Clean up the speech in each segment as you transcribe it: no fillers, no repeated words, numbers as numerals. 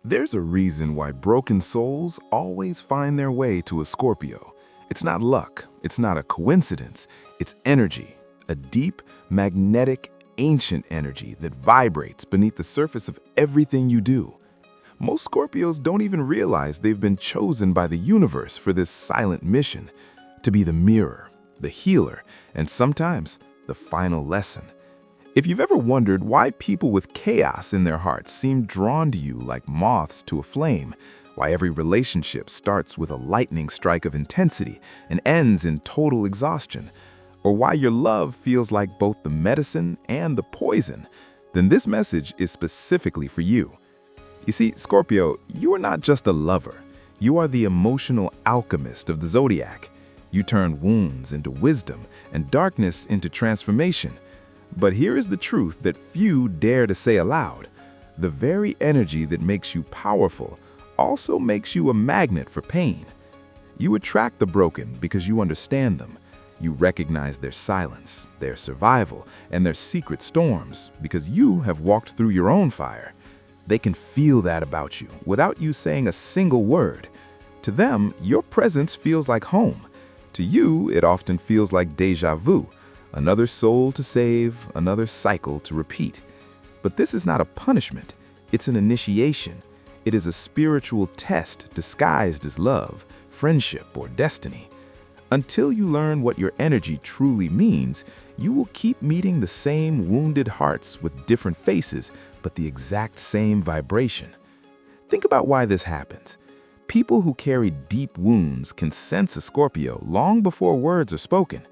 There's a reason why broken souls always find their way to a Scorpio. It's not luck, it's not a coincidence, it's energy, a deep, magnetic, ancient energy that vibrates beneath the surface of everything you do. Most Scorpios don't even realize they've been chosen by the universe for this silent mission, to be the mirror, the healer, and sometimes the final lesson. If you've ever wondered why people with chaos in their hearts seem drawn to you like moths to a flame, why every relationship starts with a lightning strike of intensity and ends in total exhaustion, or why your love feels like both the medicine and the poison, then this message is specifically for you. You see, Scorpio, you are not just a lover. You are the emotional alchemist of the Zodiac. You turn wounds into wisdom and darkness into transformation. But here is the truth that few dare to say aloud. The very energy that makes you powerful also makes you a magnet for pain. You attract the broken because you understand them. You recognize their silence, their survival, and their secret storms because you have walked through your own fire. They can feel that about you without you saying a single word. To them, your presence feels like home. To you, it often feels like déjà vu. Another soul to save, another cycle to repeat. But this is not a punishment, it's an initiation. It is a spiritual test disguised as love, friendship, or destiny. Until you learn what your energy truly means, you will keep meeting the same wounded hearts with different faces, but the exact same vibration. Think about why this happens. People who carry deep wounds can sense a Scorpio long before words are spoken.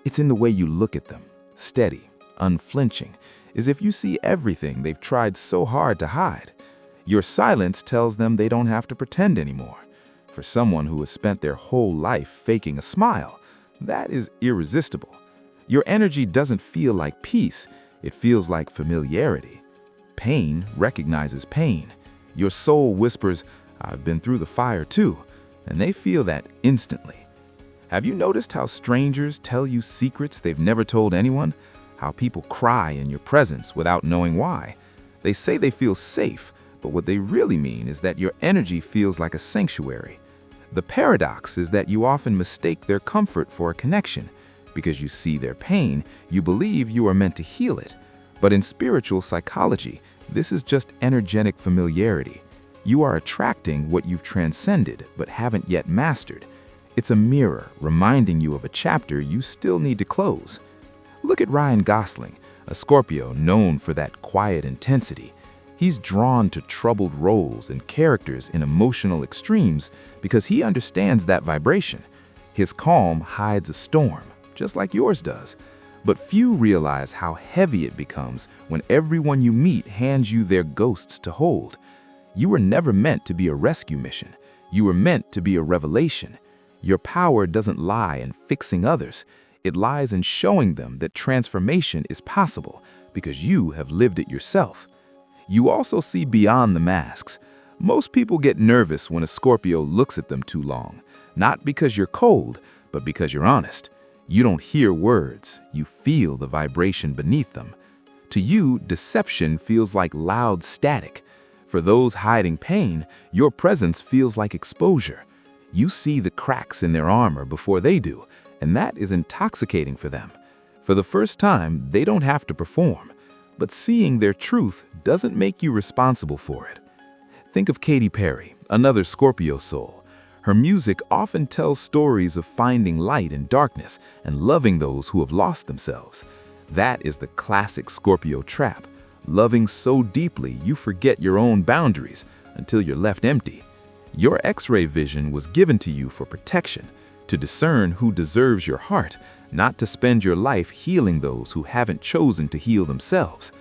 It's in the way you look at them, steady, unflinching, as if you see everything they've tried so hard to hide. Your silence tells them they don't have to pretend anymore. For someone who has spent their whole life faking a smile, that is irresistible. Your energy doesn't feel like peace, it feels like familiarity. Pain recognizes pain. Your soul whispers, "I've been through the fire too," and they feel that instantly. Have you noticed how strangers tell you secrets they've never told anyone? How people cry in your presence without knowing why? They say they feel safe, but what they really mean is that your energy feels like a sanctuary. The paradox is that you often mistake their comfort for a connection. Because you see their pain, you believe you are meant to heal it. But in spiritual psychology, this is just energetic familiarity. You are attracting what you've transcended but haven't yet mastered. It's a mirror reminding you of a chapter you still need to close. Look at Ryan Gosling, a Scorpio known for that quiet intensity. He's drawn to troubled roles and characters in emotional extremes because he understands that vibration. His calm hides a storm, just like yours does. But few realize how heavy it becomes when everyone you meet hands you their ghosts to hold. You were never meant to be a rescue mission. You were meant to be a revelation. Your power doesn't lie in fixing others. It lies in showing them that transformation is possible because you have lived it yourself. You also see beyond the masks. Most people get nervous when a Scorpio looks at them too long, not because you're cold, but because you're honest. You don't hear words, you feel the vibration beneath them. To you, deception feels like loud static. For those hiding pain, your presence feels like exposure. You see the cracks in their armor before they do, and that is intoxicating for them. For the first time, they don't have to perform, but seeing their truth doesn't make you responsible for it. Think of Katy Perry, another Scorpio soul. Her music often tells stories of finding light in darkness and loving those who have lost themselves. That is the classic Scorpio trap, loving so deeply you forget your own boundaries until you're left empty. Your X-ray vision was given to you for protection, to discern who deserves your heart, not to spend your life healing those who haven't chosen to heal themselves.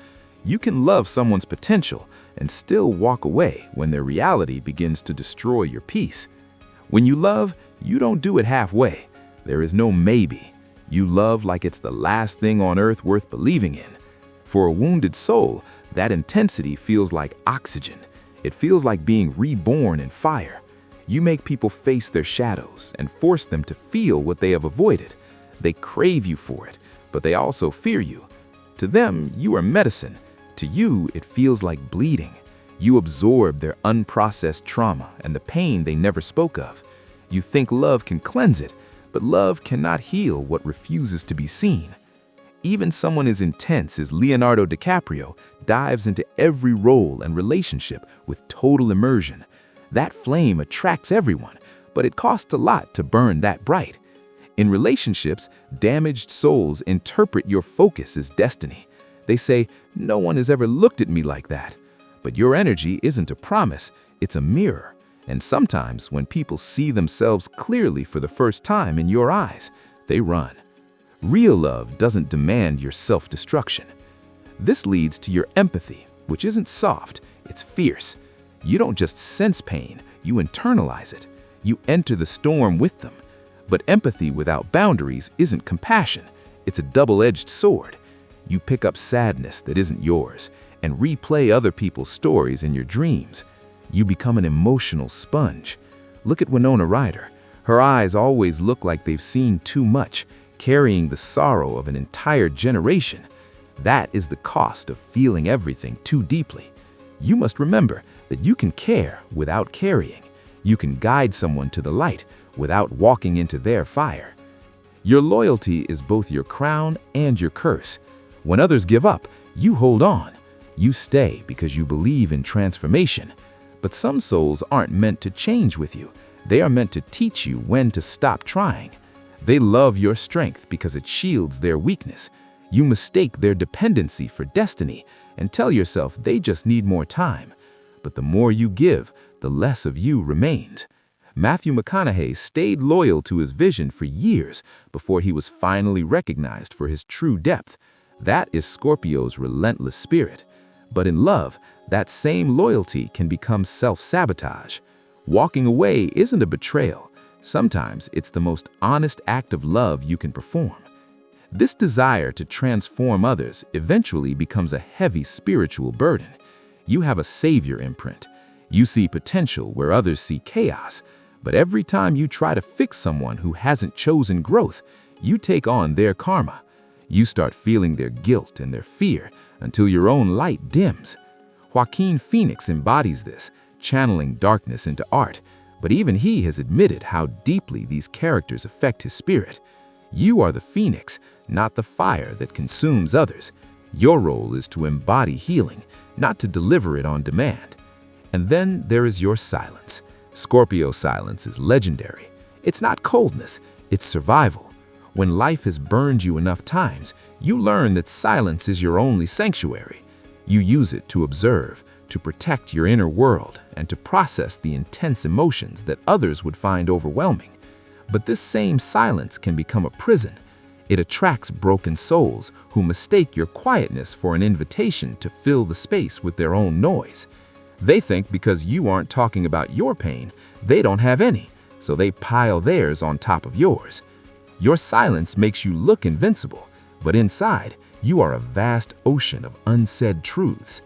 You can love someone's potential and still walk away when their reality begins to destroy your peace. When you love, you don't do it halfway. There is no maybe. You love like it's the last thing on earth worth believing in. For a wounded soul, that intensity feels like oxygen. It feels like being reborn in fire. You make people face their shadows and force them to feel what they have avoided. They crave you for it, but they also fear you. To them, you are medicine. To you, it feels like bleeding. You absorb their unprocessed trauma and the pain they never spoke of. You think love can cleanse it, but love cannot heal what refuses to be seen. Even someone as intense as Leonardo DiCaprio dives into every role and relationship with total immersion. That flame attracts everyone, but it costs a lot to burn that bright. In relationships, damaged souls interpret your focus as destiny. They say, "No one has ever looked at me like that." But your energy isn't a promise, it's a mirror. And sometimes when people see themselves clearly for the first time in your eyes, they run. Real love doesn't demand your self-destruction. This leads to your empathy, which isn't soft, it's fierce. You don't just sense pain, you internalize it. You enter the storm with them. But empathy without boundaries isn't compassion, it's a double-edged sword. You pick up sadness that isn't yours and replay other people's stories in your dreams. You become an emotional sponge. Look at Winona Ryder. Her eyes always look like they've seen too much, carrying the sorrow of an entire generation. That is the cost of feeling everything too deeply. You must remember that you can care without carrying. You can guide someone to the light without walking into their fire. Your loyalty is both your crown and your curse. When others give up, you hold on. You stay because you believe in transformation. But some souls aren't meant to change with you. They are meant to teach you when to stop trying. They love your strength because it shields their weakness. You mistake their dependency for destiny and tell yourself they just need more time. But the more you give, the less of you remains. Matthew McConaughey stayed loyal to his vision for years before he was finally recognized for his true depth. That is Scorpio's relentless spirit. But in love, that same loyalty can become self-sabotage. Walking away isn't a betrayal. Sometimes it's the most honest act of love you can perform. This desire to transform others eventually becomes a heavy spiritual burden. You have a savior imprint. You see potential where others see chaos. But every time you try to fix someone who hasn't chosen growth, you take on their karma. You start feeling their guilt and their fear until your own light dims. Joaquin Phoenix embodies this, channeling darkness into art, but even he has admitted how deeply these characters affect his spirit. You are the phoenix, not the fire that consumes others. Your role is to embody healing, not to deliver it on demand. And then there is your silence. Scorpio silence is legendary. It's not coldness, it's survival. When life has burned you enough times, you learn that silence is your only sanctuary. You use it to observe, to protect your inner world, and to process the intense emotions that others would find overwhelming. But this same silence can become a prison. It attracts broken souls who mistake your quietness for an invitation to fill the space with their own noise. They think because you aren't talking about your pain, they don't have any, so they pile theirs on top of yours. Your silence makes you look invincible, but inside, you are a vast ocean of unsaid truths.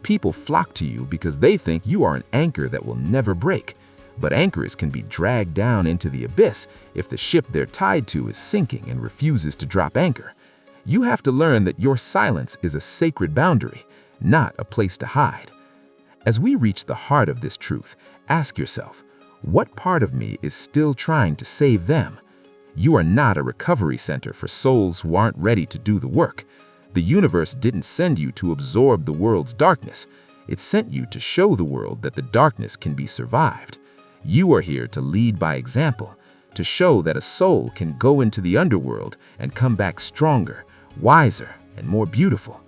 People flock to you because they think you are an anchor that will never break. But anchors can be dragged down into the abyss if the ship they're tied to is sinking and refuses to drop anchor. You have to learn that your silence is a sacred boundary, not a place to hide. As we reach the heart of this truth, ask yourself, what part of me is still trying to save them? You are not a recovery center for souls who aren't ready to do the work. The universe didn't send you to absorb the world's darkness. It sent you to show the world that the darkness can be survived. You are here to lead by example, to show that a soul can go into the underworld and come back stronger, wiser, and more beautiful.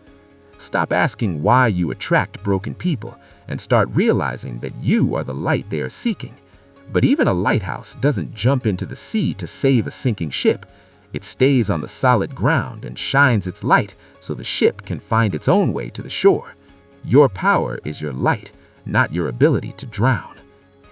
Stop asking why you attract broken people and start realizing that you are the light they are seeking. But even a lighthouse doesn't jump into the sea to save a sinking ship. It stays on the solid ground and shines its light so the ship can find its own way to the shore. Your power is your light, not your ability to drown.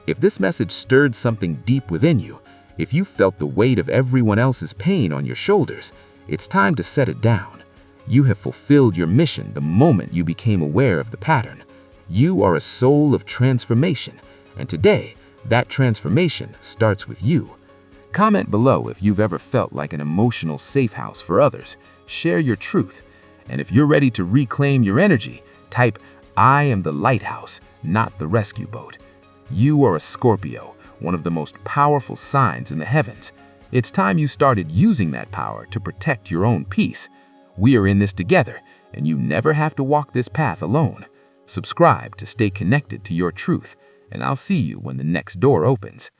If this message stirred something deep within you, if you felt the weight of everyone else's pain on your shoulders, it's time to set it down. You have fulfilled your mission the moment you became aware of the pattern. You are a soul of transformation, and today, that transformation starts with you. Comment below if you've ever felt like an emotional safe house for others. Share your truth. And if you're ready to reclaim your energy, type, "I am the lighthouse. not the rescue boat. You are a Scorpio, one of the most powerful signs in the heavens. It's time you started using that power to protect your own peace. We are in this together, and you never have to walk this path alone. Subscribe to stay connected to your truth, and I'll see you when the next door opens.